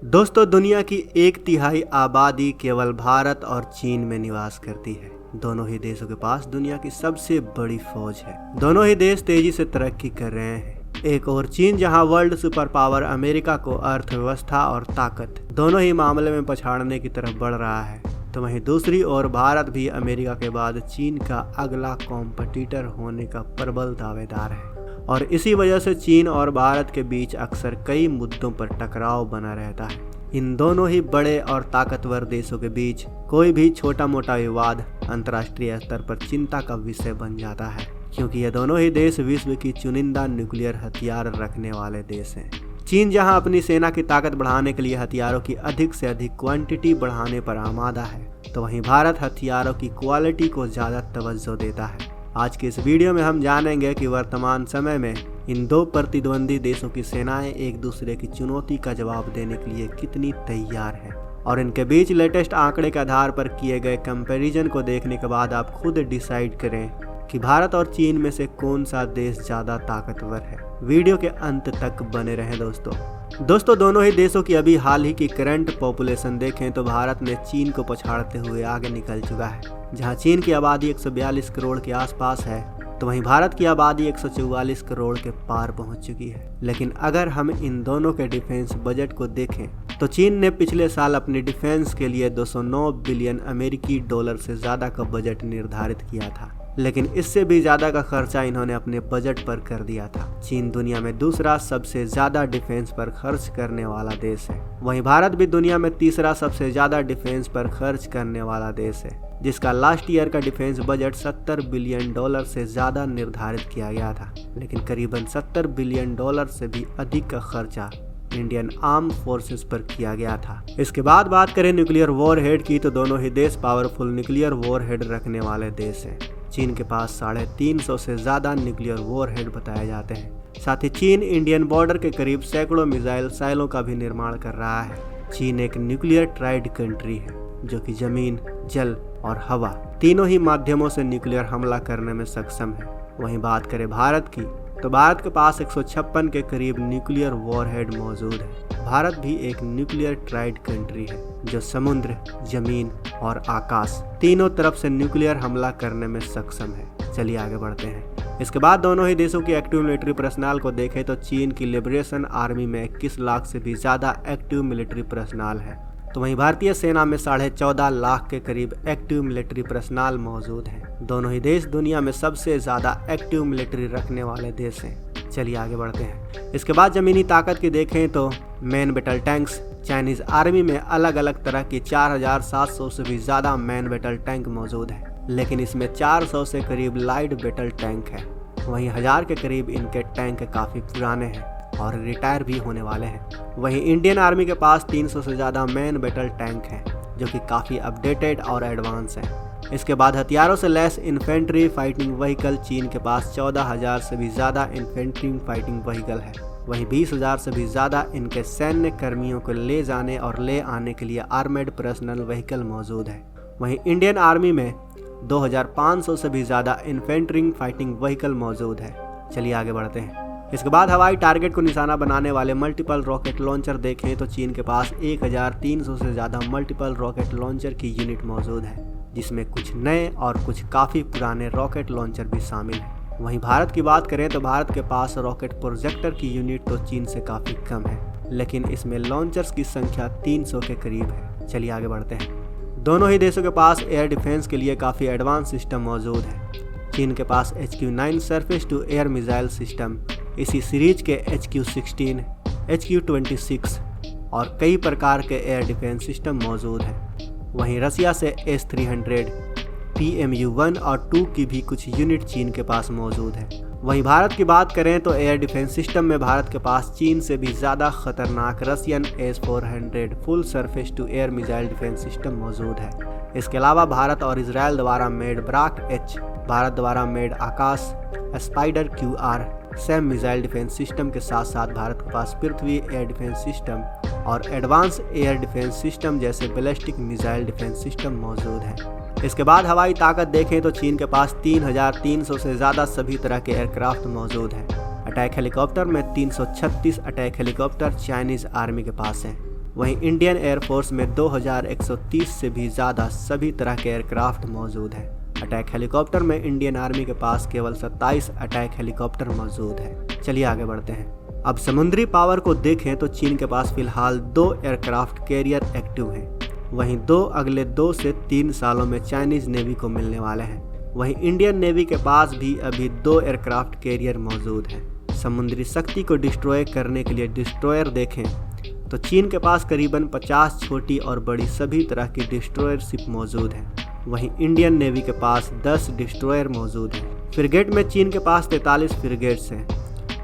दोस्तों, दुनिया की 1/3 आबादी केवल भारत और चीन में निवास करती है। दोनों ही देशों के पास दुनिया की सबसे बड़ी फौज है। दोनों ही देश तेजी से तरक्की कर रहे हैं। एक और चीन, जहां वर्ल्ड सुपर पावर अमेरिका को अर्थव्यवस्था और ताकत दोनों ही मामले में पछाड़ने की तरफ बढ़ रहा है, तो वहीं दूसरी ओर भारत भी अमेरिका के बाद चीन का अगला कॉम्पिटिटर होने का प्रबल दावेदार है। और इसी वजह से चीन और भारत के बीच अक्सर कई मुद्दों पर टकराव बना रहता है। इन दोनों ही बड़े और ताकतवर देशों के बीच कोई भी छोटा मोटा विवाद अंतर्राष्ट्रीय स्तर पर चिंता का विषय बन जाता है, क्योंकि ये दोनों ही देश विश्व की चुनिंदा न्यूक्लियर हथियार रखने वाले देश हैं। चीन जहां अपनी सेना की ताकत बढ़ाने के लिए हथियारों की अधिक से अधिक क्वांटिटी बढ़ाने पर आमादा है, तो वहीं भारत हथियारों की क्वालिटी को ज़्यादा तवज्जो देता है। आज के इस वीडियो में हम जानेंगे कि वर्तमान समय में इन दो प्रतिद्वंदी देशों की सेनाएं एक दूसरे की चुनौती का जवाब देने के लिए कितनी तैयार हैं, और इनके बीच लेटेस्ट आंकड़े के आधार पर किए गए कंपैरिजन को देखने के बाद आप खुद डिसाइड करें कि भारत और चीन में से कौन सा देश ज़्यादा ताकतवर है। वीडियो के अंत तक बने रहें दोस्तों, दोनों ही देशों की अभी हाल ही की करंट पॉपुलेशन देखें तो भारत ने चीन को पछाड़ते हुए आगे निकल चुका है। जहां चीन की आबादी 142 करोड़ के आसपास है, तो वहीं भारत की आबादी 144 करोड़ के पार पहुंच चुकी है। लेकिन अगर हम इन दोनों के डिफेंस बजट को देखें तो चीन ने पिछले साल अपने डिफेंस के लिए 209 बिलियन अमेरिकी डॉलर से ज़्यादा का बजट निर्धारित किया था, लेकिन इससे भी ज़्यादा का खर्चा इन्होंने अपने बजट पर कर दिया था। चीन दुनिया में दूसरा सबसे ज़्यादा डिफेंस पर खर्च करने वाला देश है। वहीं भारत भी दुनिया में तीसरा सबसे ज़्यादा डिफेंस पर खर्च करने वाला देश है, जिसका लास्ट ईयर का डिफेंस बजट 70 बिलियन डॉलर से ज़्यादा निर्धारित किया गया था। लेकिन करीबन 70 बिलियन डॉलर से भी अधिक का खर्चा इंडियन आर्म फोर्सेस पर किया गया था। इसके बाद बात करें न्यूक्लियर वॉरहेड की, तो दोनों ही देश पावरफुल न्यूक्लियर वॉरहेड रखने वाले देश हैं। चीन के पास 350 से ज़्यादा न्यूक्लियर वॉरहेड बताए जाते हैं। साथ ही चीन इंडियन बॉर्डर के करीब सैकड़ों मिसाइल साइलों का भी निर्माण कर रहा है। चीन एक न्यूक्लियर ट्राइड कंट्री है, जो कि जमीन, जल और हवा तीनों ही माध्यमों से न्यूक्लियर हमला करने में सक्षम है। वहीं बात करें भारत की, तो भारत के पास 156 के करीब न्यूक्लियर वॉरहेड मौजूद है। भारत भी एक न्यूक्लियर ट्राइड कंट्री है, जो समुद्र, जमीन और आकाश तीनों तरफ से न्यूक्लियर हमला करने में सक्षम है। चलिए आगे बढ़ते हैं। इसके बाद दोनों ही देशों की एक्टिव मिलिट्री पर्सनल को देखें तो चीन की लिबरेशन आर्मी में 21 लाख से भी ज़्यादा एक्टिव मिलिट्री पर्सनल है, तो वहीं भारतीय सेना में 14.5 लाख के करीब एक्टिव मिलिट्री पर्सनल मौजूद हैं। दोनों ही देश दुनिया में सबसे ज़्यादा एक्टिव मिलिट्री रखने वाले देश हैं। चलिए आगे बढ़ते हैं। इसके बाद ज़मीनी ताकत की देखें तो man battle tanks Chinese army में अलग अलग तरह की 4700 से भी ज़्यादा मैन बैटल टैंक मौजूद है, लेकिन इसमें 400 से करीब लाइट बैटल टैंक है। वहीं 1000 के करीब इनके टैंक काफ़ी पुराने हैं और रिटायर भी होने वाले हैं। वहीं इंडियन आर्मी के पास 300 से ज़्यादा मैन बैटल टैंक हैं, जो कि काफ़ी अपडेटेड और एडवांस हैं। इसके बाद हथियारों से लैस इन्फेंट्री फाइटिंग व्हीकल चीन के पास 14,000 से भी ज़्यादा इन्फेंट्री फाइटिंग व्हीकल है। वहीं 20,000 से भी ज़्यादा इनके सैन्य कर्मियों को ले जाने और ले आने के लिए आर्मेड पर्सनल व्हीकल मौजूद है। वहीं इंडियन आर्मी में 2500 से भी ज़्यादा इन्फेंट्री फाइटिंग व्हीकल मौजूद है। चलिए आगे बढ़ते हैं। इसके बाद हवाई टारगेट को निशाना बनाने वाले मल्टीपल रॉकेट लॉन्चर देखें तो चीन के पास 1300 से ज़्यादा मल्टीपल रॉकेट लॉन्चर की यूनिट मौजूद है, जिसमें कुछ नए और कुछ काफ़ी पुराने रॉकेट लॉन्चर भी शामिल हैं। वहीं भारत की बात करें तो भारत के पास रॉकेट प्रोजेक्टर की यूनिट तो चीन से काफ़ी कम है, लेकिन इसमें लॉन्चर्स की संख्या 300 के करीब है। चलिए आगे बढ़ते हैं। दोनों ही देशों के पास एयर डिफेंस के लिए काफ़ी एडवांस सिस्टम मौजूद है। चीन के पास HQ-9 surface to air missile system, इसी सीरीज के HQ-16, HQ-26 और कई प्रकार के एयर डिफेंस सिस्टम मौजूद हैं। वहीं रसिया से S-300, PMU-1 और 2 की भी कुछ यूनिट चीन के पास मौजूद है। वहीं भारत की बात करें तो एयर डिफेंस सिस्टम में भारत के पास चीन से भी ज़्यादा खतरनाक Russian S-400 full surface to air missile defence system मौजूद है। इसके अलावा भारत और इजराइल द्वारा मेड ब्राक-H, भारत द्वारा made Akash Spyder QR SAM missile defence system के साथ साथ भारत के पास पृथ्वी एयर डिफेंस सिस्टम और एडवांस एयर डिफेंस सिस्टम जैसे बैलिस्टिक मिसाइल डिफेंस सिस्टम मौजूद हैं। इसके बाद हवाई ताकत देखें तो चीन के पास 3300 से ज़्यादा सभी तरह के एयरक्राफ्ट मौजूद हैं। अटैक हेलीकॉप्टर में 336 अटैक हेलीकॉप्टर चाइनीज़ आर्मी के पास हैं। वहीं इंडियन एयरफोर्स में 2130 से भी ज़्यादा सभी तरह के एयरक्राफ्ट मौजूद हैं। अटैक हेलीकॉप्टर में इंडियन आर्मी के पास केवल 27 अटैक हेलीकॉप्टर मौजूद है। चलिए आगे बढ़ते हैं। अब समुद्री पावर को देखें तो चीन के पास फिलहाल 2 एयरक्राफ्ट कैरियर एक्टिव हैं। वहीं 2 अगले 2 से 3 सालों में चाइनीज नेवी को मिलने वाले हैं। वहीं इंडियन नेवी के पास भी अभी 2 एयरक्राफ्ट कैरियर मौजूद हैं। समुद्री शक्ति को डिस्ट्रॉय करने के लिए डिस्ट्रॉयर देखें तो चीन के पास करीबन 50 छोटी और बड़ी सभी तरह की डिस्ट्रॉयर शिप मौजूद हैं। वहीं इंडियन नेवी के पास 10 डिस्ट्रॉयर मौजूद हैं। फ्रिगेट में चीन के पास 43 फ्रिगेट्स हैं।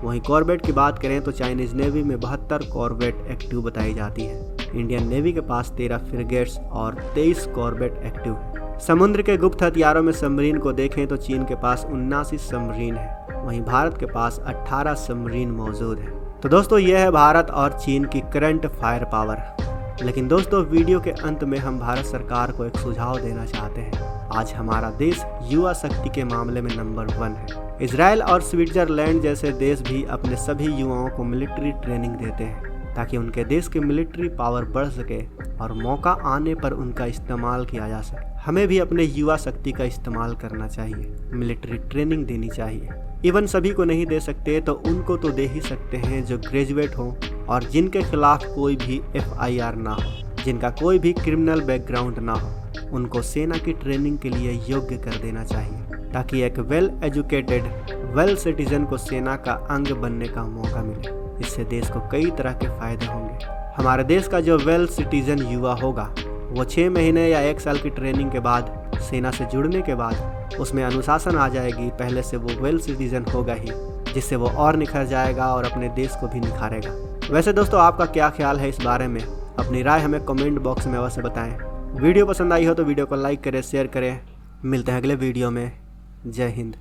वहीं कॉर्वेट की बात करें तो चाइनीज नेवी में 72 कॉर्वेट एक्टिव बताई जाती है। इंडियन नेवी के पास 13 फ्रिगेट्स और 23 कॉर्वेट एक्टिव हैं। समुद्र के गुप्त हथियारों में सबमरीन को देखें तो चीन के पास 79 सबमरीन है। वहीं भारत के पास 18 सबमरीन मौजूद है। तो दोस्तों यह है भारत और चीन की करंट फायर पावर। लेकिन दोस्तों वीडियो के अंत में हम भारत सरकार को एक सुझाव देना चाहते हैं। आज हमारा देश युवा शक्ति के मामले में नंबर 1 है। इजराइल और स्विट्जरलैंड जैसे देश भी अपने सभी युवाओं को मिलिट्री ट्रेनिंग देते हैं ताकि उनके देश की मिलिट्री पावर बढ़ सके और मौका आने पर उनका इस्तेमाल किया जा सके। हमें भी अपने युवा शक्ति का इस्तेमाल करना चाहिए, मिलिट्री ट्रेनिंग देनी चाहिए। इवन सभी को नहीं दे सकते तो उनको तो दे ही सकते हैं जो ग्रेजुएट हों और जिनके खिलाफ कोई भी FIR ना हो, जिनका कोई भी क्रिमिनल बैकग्राउंड ना हो। उनको सेना की ट्रेनिंग के लिए योग्य कर देना चाहिए ताकि एक वेल एजुकेटेड वेल सिटीजन को सेना का अंग बनने का मौका मिले। इससे देश को कई तरह के फायदे होंगे। हमारे देश का जो वेल सिटीजन युवा होगा वो 6 महीने या 1 साल की ट्रेनिंग के बाद सेना से जुड़ने के बाद उसमें अनुशासन आ जाएगी। पहले से वो वेल सिटीजन होगा ही, जिससे वो और निखर जाएगा और अपने देश को भी निखारेगा। वैसे दोस्तों आपका क्या ख्याल है इस बारे में? अपनी राय हमें कमेंट बॉक्स में अवश्य बताएं। वीडियो पसंद आई हो तो वीडियो को लाइक करें, शेयर करें। मिलते हैं अगले वीडियो में। जय हिंद।